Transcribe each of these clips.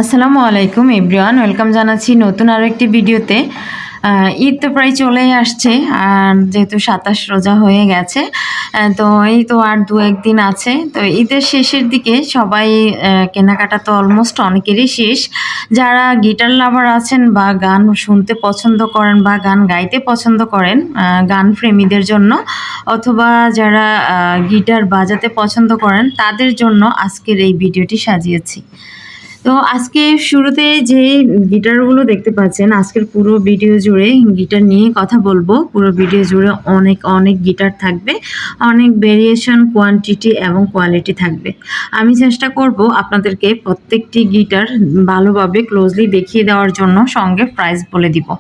আসসালামু আলাইকুম everyone, welcome জানাচ্ছি নতুন আরও একটি ভিডিওতে। ঈদ তো প্রায় চলেই আসছে, আর যেহেতু ২৭ রোজা হয়ে গেছে, তো এই তো আর ২-১ দিন আছে। তো ঈদের শেষের দিকে সবাই কেনাকাটা তো অলমোস্ট অনেকেরই শেষ। যারা গিটার লাভার আছেন বা গান শুনতে পছন্দ করেন বা গান গাইতে পছন্দ করেন, গান প্রেমীদের জন্য, অথবা যারা গিটার বাজাতে পছন্দ করেন তাদের জন্য আজকের এই ভিডিওটি সাজিয়েছি। তো আজকে শুরুতে যে গিটারগুলো দেখতে পাচ্ছেন, আজকের পুরো ভিডিও জুড়ে গিটার নিয়ে কথা বলবো। পুরো ভিডিও জুড়ে অনেক গিটার থাকবে, অনেক ভেরিয়েশন, কোয়ান্টিটি এবং কোয়ালিটি থাকবে। আমি চেষ্টা করব আপনাদেরকে প্রত্যেকটি গিটার ভালোভাবে ক্লোজলি দেখিয়ে দেওয়ার জন্য, সঙ্গে প্রাইস বলে দিব।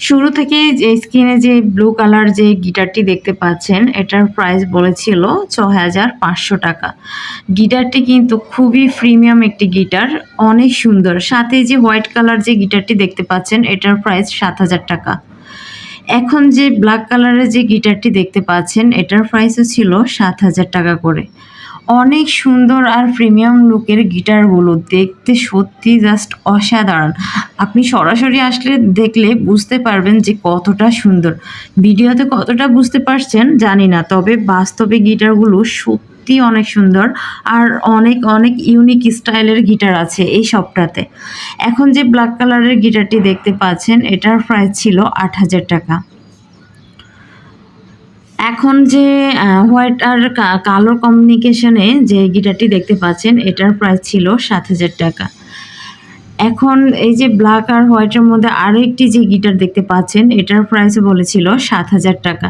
শুরু থেকে যে স্ক্রিনে যে ব্লু কালার যে গিটারটি দেখতে পাচ্ছেন, এটার প্রাইস বলেছিল ৬,৫০০ টাকা। গিটারটি কিন্তু খুবই প্রিমিয়াম একটি গিটার, অনেক সুন্দর। সাথে যে হোয়াইট কালার যে গিটারটি দেখতে পাচ্ছেন, এটার প্রাইস ৭,০০০ টাকা। এখন যে ব্ল্যাক কালারের যে গিটারটি দেখতে পাচ্ছেন, এটার প্রাইসও ছিল ৭,০০০ টাকা করে। অনেক সুন্দর আর প্রিমিয়াম লুকের গিটারগুলো, দেখতে সত্যি জাস্ট অসাধারণ। আপনি সরাসরি আসলে দেখলে বুঝতে পারবেন যে কতটা সুন্দর। ভিডিওতে কতটা বুঝতে পারছেন জানি না, তবে বাস্তবে গিটারগুলো সত্যি অনেক সুন্দর, আর অনেক ইউনিক স্টাইলের গিটার আছে এই শপটাতে। এখন যে ব্ল্যাক কালারের গিটারটি দেখতে পাচ্ছেন, এটার প্রাইস ছিল ৮,০০০ টাকা। এখন যে হোয়াইট আর কালো কম্বিনেশনে যে গিটারটি দেখতে পাচ্ছেন, এটার প্রাইস ছিল ৭,০০০ টাকা। এখন এই যে ব্ল্যাক আর হোয়াইটের মধ্যে আরও একটি যে গিটার দেখতে পাচ্ছেন, এটার প্রাইসও বলেছিল ৭,০০০ টাকা।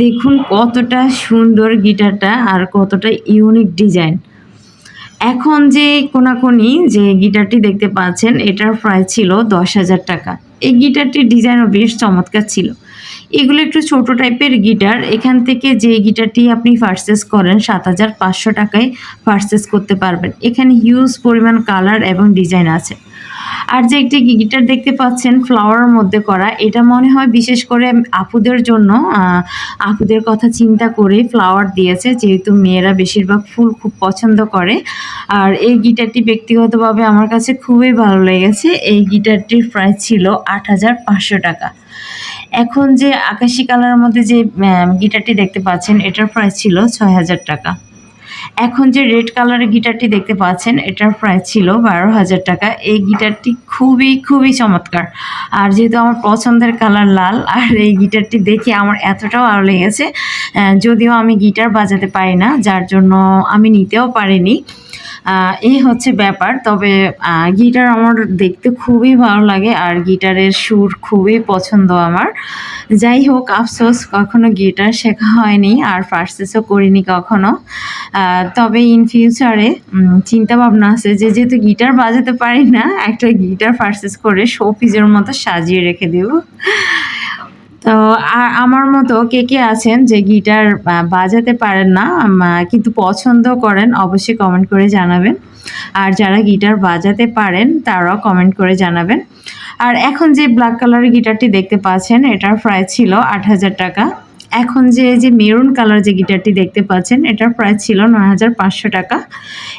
দেখুন কতটা সুন্দর গিটারটা, আর কতটা ইউনিক ডিজাইন। এখন যে কোনাকুনি যে গিটারটি দেখতে পাচ্ছেন, এটার প্রাইস ছিল ১০,০০০ টাকা। এই গিটারটির ডিজাইনও বেশ চমৎকার ছিল। এগুলো একটু ছোট টাইপের গিটার। এখান থেকে যে গিটারটি আপনি পারচেস করেন, ৭,৫০০ টাকায় পারচেস করতে পারবেন। এখানে হিউজ পরিমাণ কালার এবং ডিজাইন আছে। আর যে একটি গিটার দেখতে পাচ্ছেন ফ্লাওয়ারের মধ্যে করা, এটা মনে হয় বিশেষ করে আপুদের জন্য, আপুদের কথা চিন্তা করে ফ্লাওয়ার দিয়েছে, যেহেতু মেয়েরা বেশিরভাগ ফুল খুব পছন্দ করে। আর এই গিটারটি ব্যক্তিগতভাবে আমার কাছে খুবই ভালো লেগেছে। এই গিটারটির প্রাইস ছিল ৮,৫০০ টাকা। এখন যে আকাশি কালারের মধ্যে যে গিটারটি দেখতে পাচ্ছেন, এটার প্রাইস ছিল ৬,০০০ টাকা। এখন যে রেড কালারের গিটারটি দেখতে পাচ্ছেন, এটার প্রাইস ছিল ১২,০০০ টাকা। এই গিটারটি খুবই চমৎকার। আর যেহেতু আমার পছন্দের কালার লাল, আর এই গিটারটি দেখে আমার এতটাও ভালো লেগেছে, যদিও আমি গিটার বাজাতে পারি না, যার জন্য আমি নিতেও পারিনি। এই হচ্ছে ব্যাপার। তবে গিটার আমার দেখতে খুবই ভালো লাগে, আর গিটারের সুর খুবই পছন্দ আমার। যাই হোক, আফসোস কখনো গিটার শেখা হয়নি, আর পারচেসও করিনি কখনো। তবে ইন ফিউচারে চিন্তাভাবনা আছে যে, যেহেতু গিটার বাজাতে পারি না, একটা গিটার পারচেস করে শোপিসের মতো সাজিয়ে রেখে দেব। তো আমার মতো কে আছেন যে গিটার বাজাতে পারেন না কিন্তু পছন্দ করেন, অবশ্যই কমেন্ট করে জানাবেন। আর যারা গিটার বাজাতে পারেন তারাও কমেন্ট করে জানাবেন। আর এখন যে ব্ল্যাক কালারের গিটারটি দেখতে পাচ্ছেন, এটার প্রাইস ছিল ৮,০০০ টাকা। এখন যে মেরুন কালার যে গিটারটি দেখতে পাচ্ছেন, এটার প্রাইস ছিল ৯,৫০০ টাকা।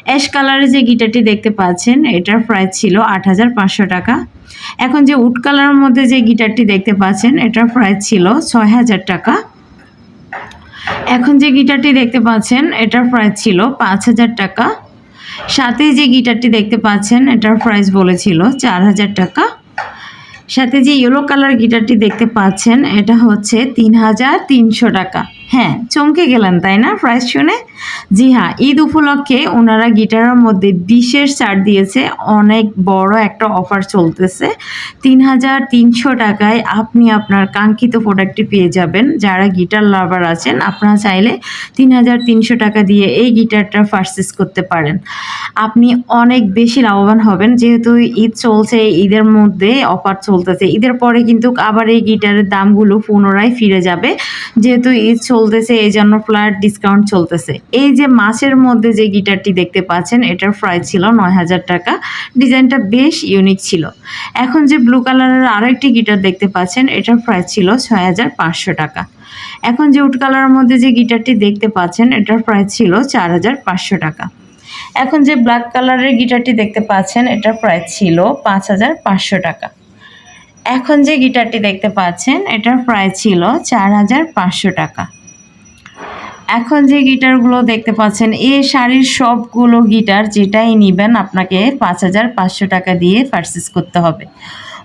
অ্যাশ কালারের যে গিটারটি দেখতে পাচ্ছেন, এটার প্রাইস ছিল ৮,৫০০ টাকা। এখন যে উড কালারের মধ্যে যে গিটারটি দেখতে পাচ্ছেন, এটার প্রাইস ছিল ৬,০০০ টাকা। এখন যে গিটারটি দেখতে পাচ্ছেন, এটার প্রাইস ছিল ৫,০০০ টাকা। সাথে যে গিটারটি দেখতে পাচ্ছেন, এটার প্রাইস বলেছিল ৪,০০০ টাকা। সাথে যে ইয়েলো কালার গিটারটি দেখতে পাচ্ছেন, এটা হচ্ছে ৩,৩০০ টাকা। হ্যাঁ, চমকে গেলেন তাই না প্রাইস শুনে? জি হ্যাঁ, ঈদ উপলক্ষে ওনারা গিটারের মধ্যে বিশেষ ছাড় দিয়েছে, অনেক বড় একটা অফার চলতেছে। ৩,৩০০ টাকায় আপনি আপনার কাঙ্ক্ষিত প্রোডাক্টটি পেয়ে যাবেন। যারা গিটার লাভার আছেন, আপনারা চাইলে ৩,৩০০ টাকা দিয়ে এই গিটারটা পারচেস করতে পারেন। আপনি অনেক বেশি লাভবান হবেন, যেহেতু ঈদ চলছে, ঈদের মধ্যে অফার চলতেছে। ঈদের পরে কিন্তু আবার এই গিটারের দামগুলো পুনরায় ফিরে যাবে, যেহেতু ঈদ চলতেছে, এই জন্য ফ্ল্যাট ডিসকাউন্ট চলতেছে। এই যে মাছের মধ্যে যে গিটারটি দেখতে পাচ্ছেন, এটার প্রাইস ছিল ৯,০০০ টাকা। ডিজাইনটা বেশ ইউনিক ছিল। এখন যে ব্লু কালারের আরও একটি গিটার দেখতে পাচ্ছেন, এটার প্রাইস ছিল ৬,৫০০ টাকা। এখন যে উড কালারের মধ্যে যে গিটারটি দেখতে পাচ্ছেন, এটার প্রাইস ছিল ৪,৫০০ টাকা। এখন যে ব্ল্যাক কালারের গিটারটি দেখতে পাচ্ছেন এটার প্রাইস ছিল 5,500 টাকা। এখন যে গিটারটি দেখতে পাচ্ছেন এটার প্রাইস ছিল 4,500 টাকা। এখন যে গিটারগুলো দেখতে পাচ্ছেন এই শাড়ির সবগুলো গিটার যেটাই নেবেন আপনাকে 5,500 টাকা দিয়ে পারচেস করতে হবে।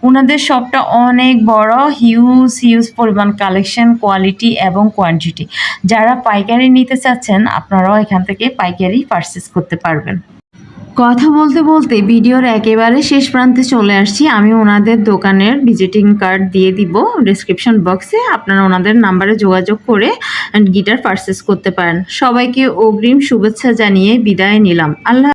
ওনাদের শপটা অনেক বড়, হিউজ পরিমাণ কালেকশন, কোয়ালিটি এবং কোয়ান্টিটি। যারা পাইকারি নিতে চাচ্ছেন আপনারাও এখান থেকে পাইকারি পারচেস করতে পারবেন। কথা বলতে বলতে ভিডিওর একেবারে শেষ প্রান্তে চলে আসছি। আমি ওনাদের দোকানের ভিজিটিং কার্ড দিয়ে দিব ডেসক্রিপশন বক্সে, আপনারা ওনাদের নাম্বারে যোগাযোগ করে গিটার পারচেস করতে পারেন। সবাইকে অগ্রিম শুভেচ্ছা জানিয়ে বিদায় নিলাম। আল্লাহ।